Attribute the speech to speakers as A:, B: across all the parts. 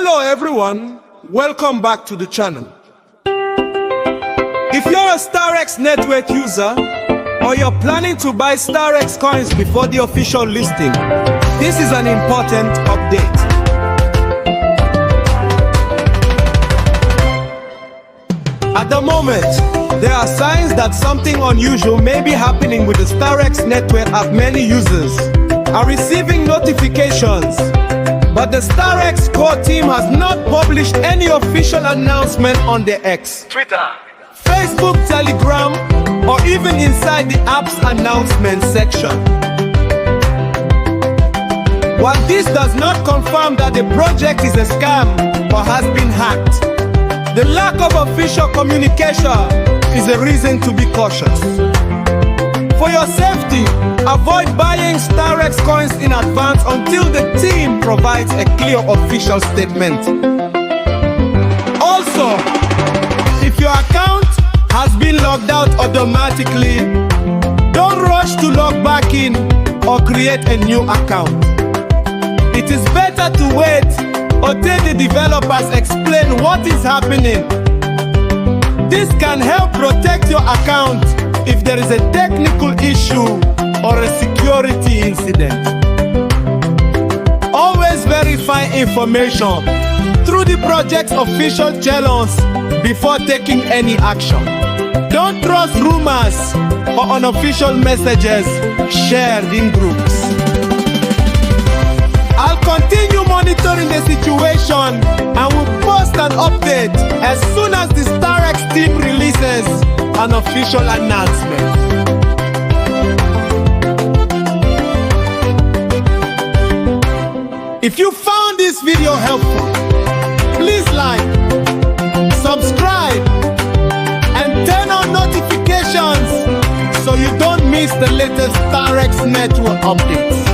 A: Hello everyone, welcome back to the channel. If you're a StarX network user or you're planning to buy StarX coins before the official listing, this is an important update. At the moment, there are signs that something unusual may be happening with the StarX network as many users are receiving notifications, but the StarX core team has not published any official announcement on their X, Twitter, Facebook, Telegram, or even inside the app's announcement section. While this does not confirm that the project is a scam or has been hacked, the lack of official communication is a reason to be cautious. For your safety, avoid buying StarX coins in advance until the team provides a clear official statement. Also, if your account has been logged out automatically, don't rush to log back in or create a new account. It is better to wait until the developers explain what is happening. This can help protect your account if there is a technical issue or a security incident. Always verify information through the project's official channels before taking any action. Don't trust rumors or unofficial messages shared in groups. I'll continue monitoring the situation and will post an update as soon as the StarX team releases an official announcement. If you found this video helpful, please like, subscribe, and turn on notifications so you don't miss the latest StarX network updates.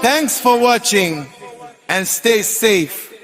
A: Thanks for watching and stay safe.